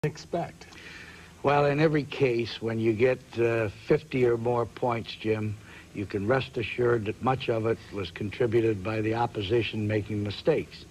expect? Well, in every case, when you get 50 or more points, Jim, you can rest assured that much of it was contributed by the opposition making mistakes.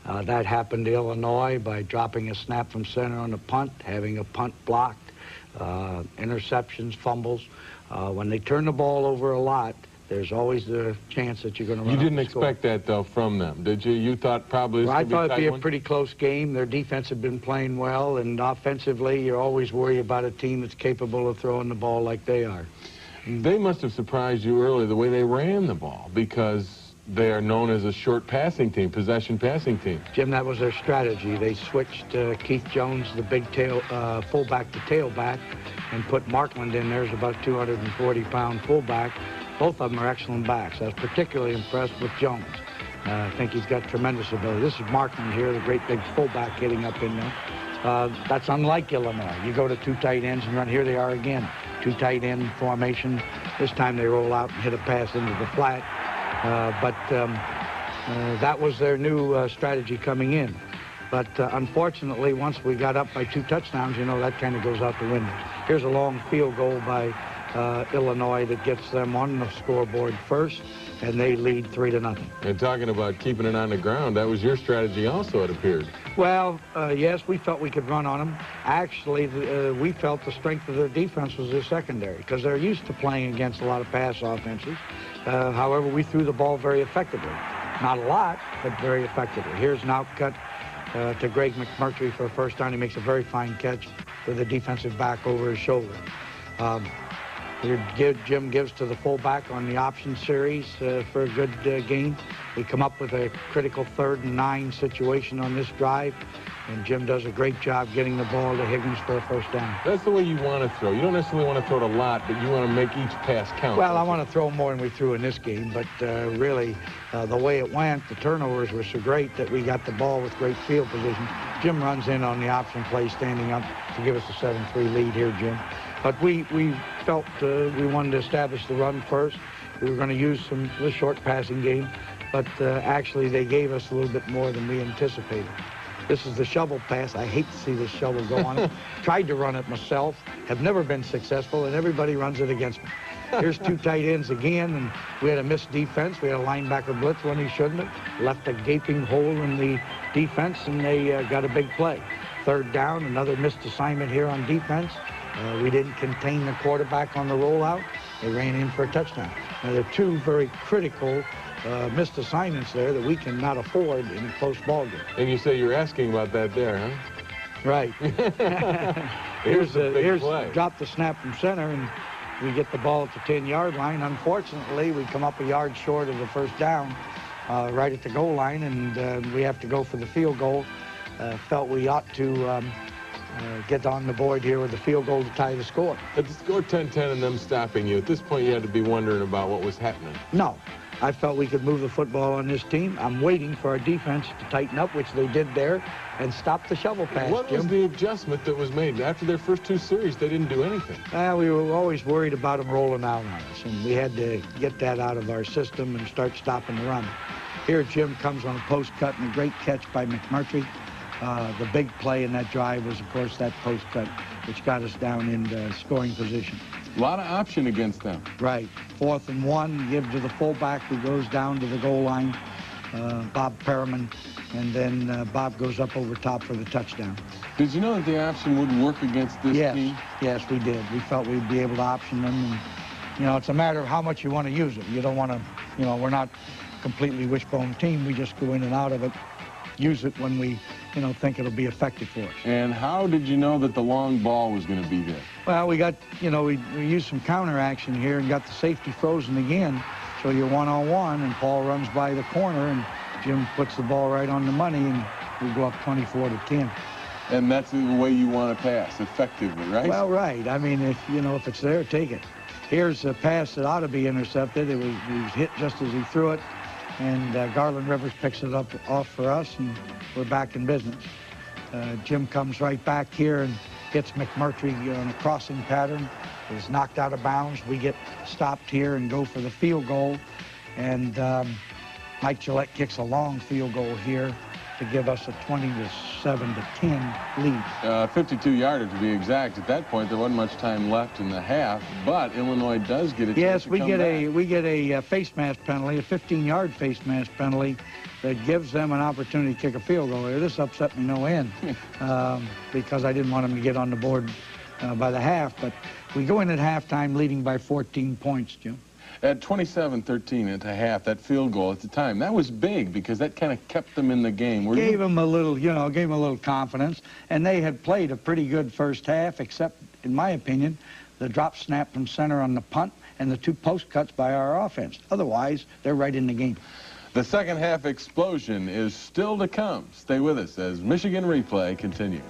That happened to Illinois by dropping a snap from center on a punt, having a punt blocked, interceptions, fumbles. When they turn the ball over a lot, there's always the chance that you're going to run. You didn't expect that, though, from them, did you? You thought probably this I thought it'd be a one? pretty close game. Their defense had been playing well, and offensively, you're always worried about a team that's capable of throwing the ball like they are. They must have surprised you early the way they ran the ball, because they are known as a short passing team, possession passing team. Jim, that was their strategy. They switched Keith Jones, the big fullback to tailback, and put Markland in there as about 240-pound fullback. Both of them are excellent backs. I was particularly impressed with Jones. I think he's got tremendous ability. This is Markland here, the great big fullback getting up in there. That's unlike Illinois. You go to two tight ends and run. Here they are again, two tight end formation. This time they roll out and hit a pass into the flat. That was their new strategy coming in. But unfortunately, once we got up by 2 touchdowns, you know, that kind of goes out the window. Here's a long field goal by Illinois that gets them on the scoreboard first, and they lead 3-0. And talking about keeping it on the ground, that was your strategy also, it appeared. Well, yes, we felt we could run on them. Actually, we felt the strength of their defense was their secondary, because they're used to playing against a lot of pass offenses. However, we threw the ball very effectively. Not a lot, but very effectively. Here's an outcut to Greg McMurtry for a first down. He makes a very fine catch with the defensive back over his shoulder. Jim gives to the fullback on the option series for a good gain. We come up with a critical 3rd and 9 situation on this drive, and Jim does a great job getting the ball to Higgins for a first down. That's the way you want to throw. You don't necessarily want to throw it a lot, but you want to make each pass count. Well, I want to throw more than we threw in this game, but really, the way it went, the turnovers were so great that we got the ball with great field position. Jim runs in on the option play, standing up to give us a 7-3 lead here, Jim. But we felt we wanted to establish the run first. We were going to use the short passing game, but actually they gave us a little bit more than we anticipated. This is the shovel pass. I hate to see this shovel go on it. Tried to run it myself, have never been successful, and everybody runs it against me. Here's 2 tight ends again, and we had a missed defense. We had a linebacker blitz when he shouldn't have. Left a gaping hole in the defense, and they got a big play. 3rd down, another missed assignment here on defense. We didn't contain the quarterback on the rollout. They ran in for a touchdown. Now, there are 2 very critical missed assignments there that we cannot afford in a close ball game. And you say you're asking about that there, huh? Right. here's play. Drop the snap from center, and we get the ball at the 10-yard line. Unfortunately, we come up a yard short of the first down right at the goal line, and we have to go for the field goal. Felt we ought to get on the board here with the field goal to tie the score. At the score 10-10 and them stopping you, at this point you had to be wondering about what was happening. No. I felt we could move the football on this team. I'm waiting for our defense to tighten up, which they did there, and stop the shovel pass, What Jim. was the adjustment that was made? After their first 2 series, they didn't do anything. We were always worried about them rolling out on us, and we had to get that out of our system and start stopping the run. Here, Jim comes on a post cut and a great catch by McMurtry. The big play in that drive was, of course, that post cut, which got us down in scoring position. A lot of option against them. Right. 4th and 1, give to the fullback who goes down to the goal line, Bob Perriman, and then Bob goes up over top for the touchdown. Did you know that the option would work against this team? Yes, we did. We felt we'd be able to option them, and, you know, it's a matter of how much you want to use it. You don't want to, you know, we're not a completely wishbone team. We just go in and out of it, use it when we, you know, think it'll be effective for us. And how did you know that the long ball was going to be there? Well, we got, you know, we used some counter action here and got the safety frozen again. So you're one-on-one, and Paul runs by the corner, and Jim puts the ball right on the money, and we go up 24-10. And that's the way you want to pass, effectively, right? Well, right. I mean, if it's there, take it. Here's a pass that ought to be intercepted. It was hit just as he threw it, and Garland Rivers picks it up off for us, and we're back in business. Jim comes right back here and hits McMurtry on a crossing pattern. Is knocked out of bounds. We get stopped here and go for the field goal, and Mike Gillette kicks a long field goal here. to give us a 27-10 lead. 52-yarder to be exact. At that point, there wasn't much time left in the half, but Illinois does get a chance to come back. We get a face mask penalty, a 15-yard face mask penalty that gives them an opportunity to kick a field goal here. This upset me no end because I didn't want them to get on the board by the half, but we go in at halftime leading by 14 points, Jim. At 27-13 at the half, that field goal at the time, that was big because that kind of kept them in the game. Gave them a little, gave them a little confidence, and they had played a pretty good first half, except, in my opinion, the drop snap from center on the punt and the 2 post cuts by our offense. Otherwise, they're right in the game. The second half explosion is still to come. Stay with us as Michigan Replay continues.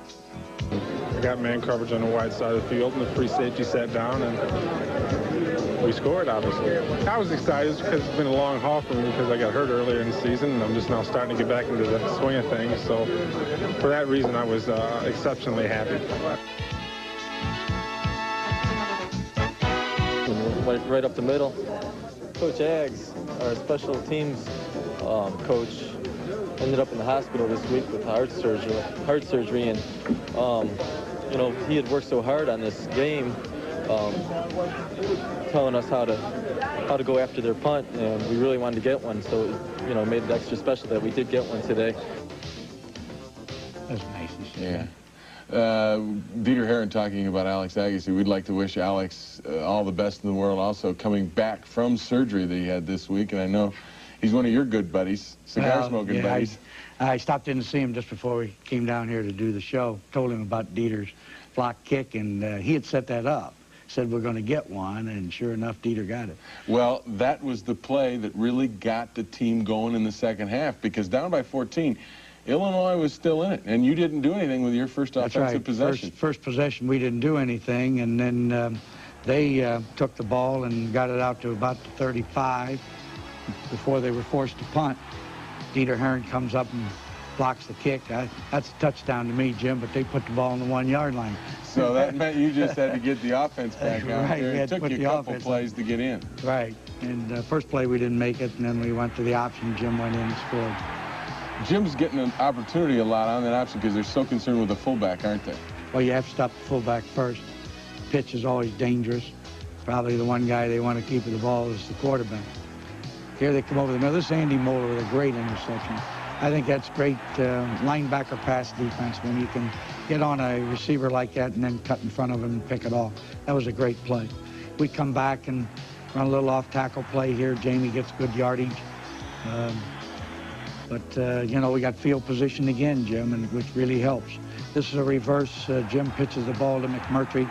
We got man coverage on the wide side of the field, and the free safety sat down, and we scored, obviously. I was excited because it's been a long haul for me because I got hurt earlier in the season, and I'm just now starting to get back into the swing of things. So for that reason, I was exceptionally happy. Went right up the middle. Coach Aggs, our special teams coach, ended up in the hospital this week with heart surgery, and he had worked so hard on this game, telling us how to go after their punt, and we really wanted to get one, so it made it extra special that we did get one today. That's nice. Yeah. Dieter Herron talking about Alex Agassi. We'd like to wish Alex all the best in the world, also coming back from surgery that he had this week, and I know he's one of your good buddies, cigar-smoking buddies. I stopped in to see him just before we came down here to do the show. Told him about Dieter's block kick, and he had set that up. Said we're going to get one, and sure enough, Dieter got it. Well, that was the play that really got the team going in the second half, because down by 14, Illinois was still in it, and you didn't do anything with your first offensive possession. First possession, we didn't do anything, and then they took the ball and got it out to about the 35 before they were forced to punt. Dieter Herron comes up and blocks the kick. That's a touchdown to me, Jim, but they put the ball on the 1-yard line. So that meant you just had to get the offense back out right, there. It took you a couple plays to get in. Right, and first play we didn't make it, and then we went to the option. Jim went in and scored. Jim's getting an opportunity a lot on that option because they're so concerned with the fullback, aren't they? Well, you have to stop the fullback first. Pitch is always dangerous. Probably the one guy they want to keep with the ball is the quarterback. Here they come over the middle. This is Andy Moeller with a great interception. I think that's great linebacker pass defense when you can get on a receiver like that and then cut in front of him and pick it off. That was a great play. We come back and run a little off-tackle play here. Jamie gets good yardage. But we got field position again, Jim, and which really helps. This is a reverse. Jim pitches the ball to McMurtry.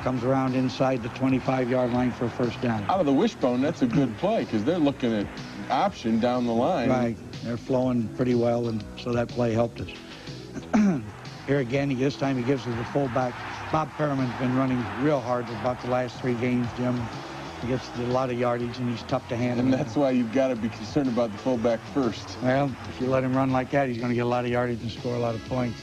Comes around inside the 25-yard line for a first down. Out of the wishbone, that's a good play because they're looking at option down the line. Right. They're flowing pretty well, and so that play helped us. Here again, this time he gives us the fullback. Bob Perriman's been running real hard for about the last 3 games, Jim. He gets a lot of yardage, and he's tough to handle. And that's why you've got to be concerned about the fullback first. Well, if you let him run like that, he's going to get a lot of yardage and score a lot of points.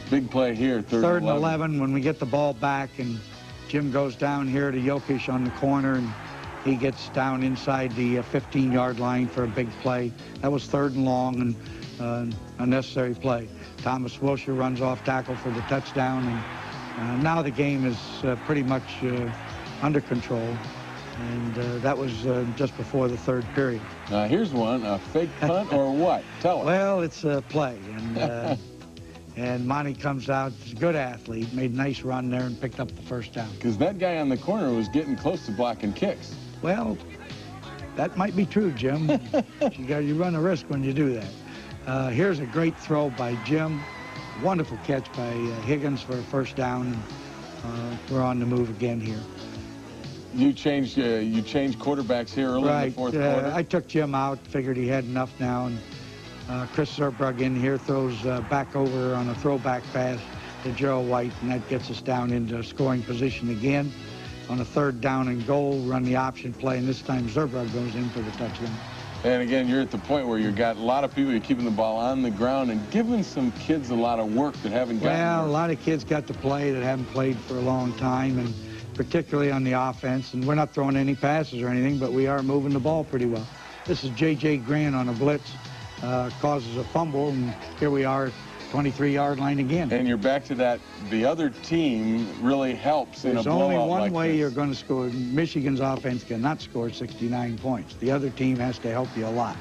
Big play here, third and 11 when we get the ball back, and Jim goes down here to Jokic on the corner, and he gets down inside the 15-yard line for a big play. That was 3rd and long and a necessary play. Thomas Wilshire runs off tackle for the touchdown, and now the game is pretty much under control, and that was just before the 3rd period. Now here's one, a fake punt or what? Tell us. Well, it's a play, and and Monty comes out. He's a good athlete, made a nice run there and picked up the first down. Because that guy on the corner was getting close to blocking kicks. Well, that might be true, Jim. You run a risk when you do that. Here's a great throw by Jim. Wonderful catch by Higgins for a first down. We're on the move again here. You changed quarterbacks here early in the fourth quarter? I took Jim out, figured he had enough now, and Chris Zerbrug in here throws back over on a throwback pass to Gerald White, and that gets us down into scoring position again. On a 3rd down and goal, run the option play, and this time Zerbrug goes in for the touchdown. And again, you're at the point where you've got a lot of people, you're keeping the ball on the ground and giving some kids a lot of work that haven't gotten Well, a lot of kids got to play that haven't played for a long time, and particularly on the offense. And we're not throwing any passes or anything, but we are moving the ball pretty well. This is J.J. Grant on a blitz. causes a fumble, and here we are, 23-yard line again. And you're back to that. The other team really helps in a blowout like this. There's only one way you're going to score. Michigan's offense cannot score 69 points. The other team has to help you a lot.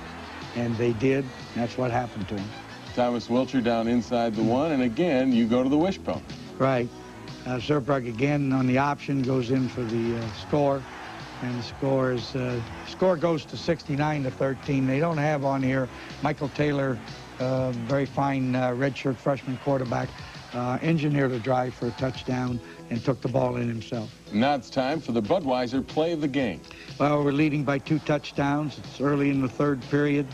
And they did. That's what happened to them. Thomas Wilcher down inside the one, and again, you go to the wishbone. Right. Zerbrug again on the option goes in for the score. And the score goes to 69-13. They don't have on here Michael Taylor, very fine redshirt freshman quarterback, engineered a drive for a touchdown and took the ball in himself. Now it's time for the Budweiser play of the game. Well, we're leading by 2 touchdowns. It's early in the third period.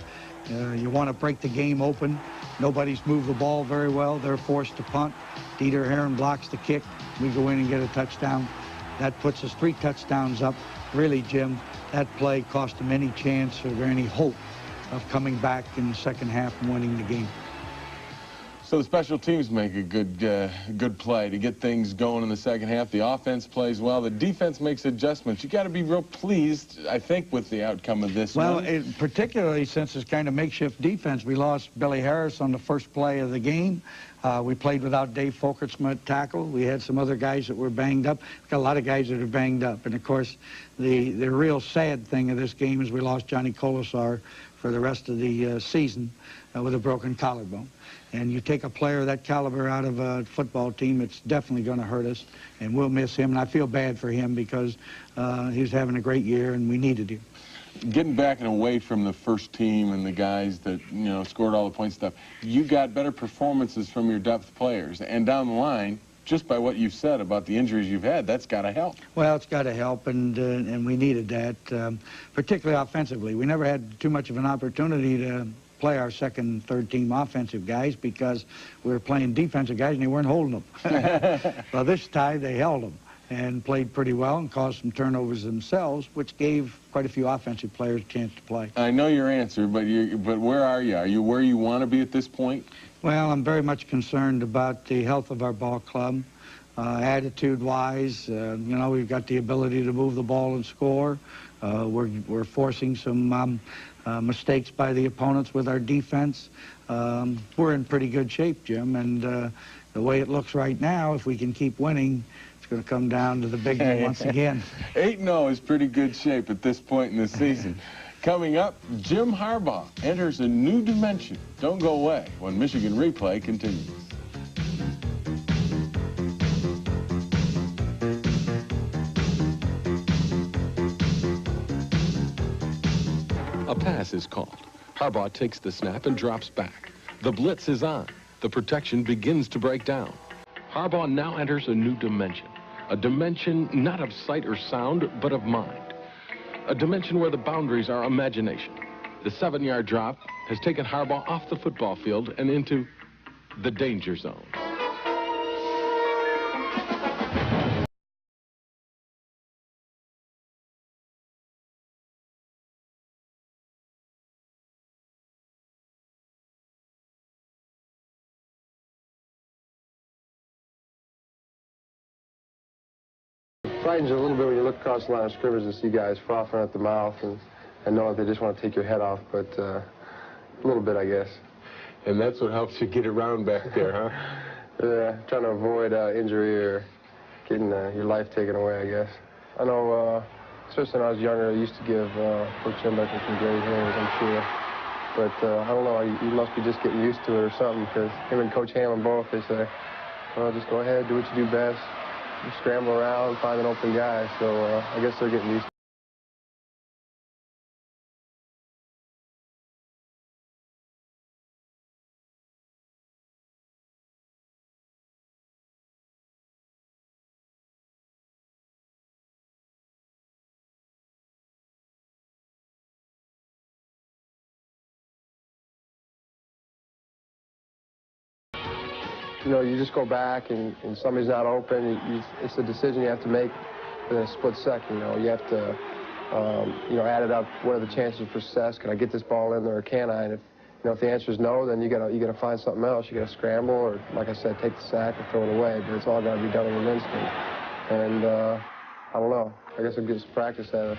You want to break the game open. Nobody's moved the ball very well. They're forced to punt. Dieter Heron blocks the kick. We go in and get a touchdown. That puts us 3 touchdowns up. Really, Jim, that play cost them any chance or any hope of coming back in the second half and winning the game. So the special teams make a good play to get things going in the second half. The offense plays well. The defense makes adjustments. You got to be real pleased, I think, with the outcome of this one. Well, particularly since it's kind of makeshift defense. We lost Billy Harris on the first play of the game. We played without Dave Fulkertsma at tackle. We had some other guys that were banged up. We've got a lot of guys that are banged up. And, of course, the real sad thing of this game is we lost Johnny Colasar for the rest of the season with a broken collarbone. And you take a player of that caliber out of a football team, it's definitely going to hurt us, and we'll miss him. And I feel bad for him because he was having a great year, and we needed him. Getting back and away from the first team and the guys that, you know, scored all the points stuff, you got better performances from your depth players. And down the line, just by what you've said about the injuries you've had, that's got to help. Well, it's got to help, and we needed that, particularly offensively. We never had too much of an opportunity to play our second, third team offensive guys because we were playing defensive guys and they weren't holding them. Well, this time they held them and played pretty well and caused some turnovers themselves, which gave quite a few offensive players a chance to play. I know your answer, but where are you? Are you where you want to be at this point? Well, I'm very much concerned about the health of our ball club. Attitude-wise, you know, we've got the ability to move the ball and score. We're forcing some mistakes by the opponents with our defense. We're in pretty good shape, Jim, and the way it looks right now, if we can keep winning, it's going to come down to the big one once again. 8-0 is pretty good shape at this point in the season. Coming up, Jim Harbaugh enters a new dimension. Don't go away when Michigan Replay continues. A pass is called. Harbaugh takes the snap and drops back. The blitz is on. The protection begins to break down. Harbaugh now enters a new dimension. A dimension not of sight or sound, but of mind. A dimension where the boundaries are imagination. The 7-yard drop has taken Harbaugh off the football field and into the danger zone. Frightens you a little bit when you look across the line of scrimmage and see guys frothing at the mouth and know that they just want to take your head off, but a little bit, I guess. And that's what helps you get around back there, huh? Yeah, trying to avoid injury or getting your life taken away, I guess. I know, especially when I was younger, I used to give Coach Schembechler some great hands, I'm sure. But I don't know, you must be just getting used to it or something, because him and Coach Hamlin both, they say, well, just go ahead, do what you do best. You scramble around, find an open guy, so I guess they're getting used to it. You know, you just go back and somebody's not open. It's a decision you have to make in a split second. You know, you have to, you know, add it up. What are the chances for success? Can I get this ball in there or can I? And if, you know, if the answer is no, then you gotta find something else. You gotta scramble or, like I said, take the sack or throw it away. But it's all gotta be done in an instant. And I don't know. I guess I'll get some practice at it.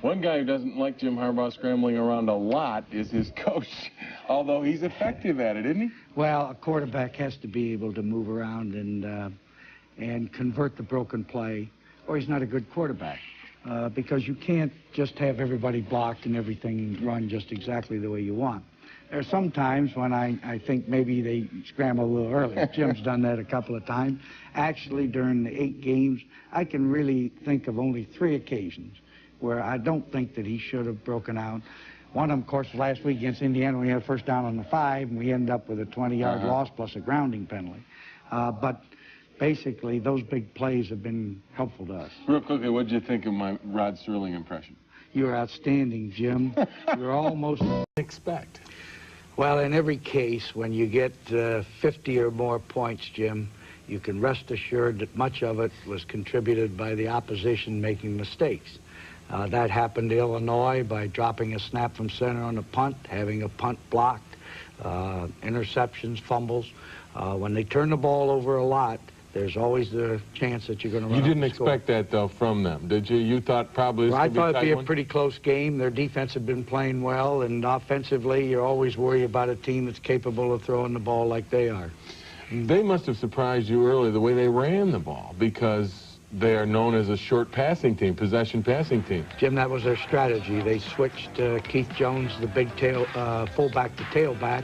One guy who doesn't like Jim Harbaugh scrambling around a lot is his coach, although he's effective at it, isn't he? Well, a quarterback has to be able to move around and convert the broken play, or he's not a good quarterback. Because you can't just have everybody blocked and everything run just exactly the way you want. There are some times when I think maybe they scramble a little early. Jim's done that a couple of times. Actually, during the 8 games, I can really think of only 3 occasions where I don't think that he should have broken out. One of them, of course, was last week against Indiana. We had a first down on the 5, and we ended up with a 20-yard loss plus a grounding penalty. But basically, those big plays have been helpful to us. Real quickly, what did you think of my Rod Sterling impression? You're outstanding, Jim. You're almost... Expect. Well, in every case, when you get 50 or more points, Jim, you can rest assured that much of it was contributed by the opposition making mistakes. That happened to Illinois by dropping a snap from center on a punt, having a punt blocked, interceptions, fumbles. When they turn the ball over a lot, there's always the chance that you're going to run. You didn't expect that, though, from them, did you? You thought probably this I could be a thought it'd be tight a pretty close game. Their defense had been playing well, and offensively, you're always worried about a team that's capable of throwing the ball like they are. They must have surprised you early the way they ran the ball, because they are known as a short passing team, possession passing team. Jim, that was their strategy. They switched Keith Jones, the big fullback to tailback,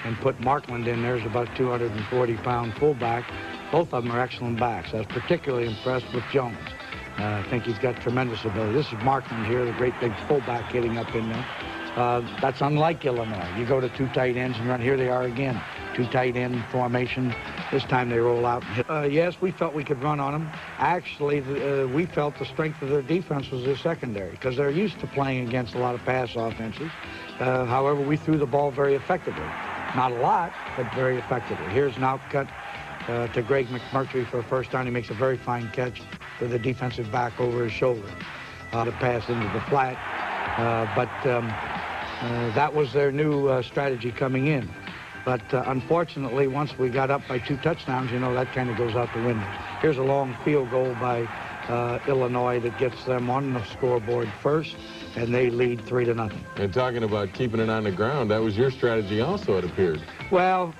and put Markland in there as about 240-pound fullback. Both of them are excellent backs. I was particularly impressed with Jones. I think he's got tremendous ability. This is Markland here, the great big fullback hitting up in there. That's unlike Illinois. You go to 2 tight ends and run. Here they are again, 2 tight end formation. This time they roll out and hit. Yes, we felt we could run on them. Actually, we felt the strength of their defense was their secondary, because they're used to playing against a lot of pass offenses. However, we threw the ball very effectively. Not a lot, but very effectively. Here's an outcut to Greg McMurtry for a first down. He makes a very fine catch with the defensive back over his shoulder. To pass into the flat. That was their new strategy coming in. But unfortunately, once we got up by 2 touchdowns, you know, that kind of goes out the window. Here's a long field goal by Illinois that gets them on the scoreboard first, and they lead 3-0. And talking about keeping it on the ground, that was your strategy also, it appears. Well,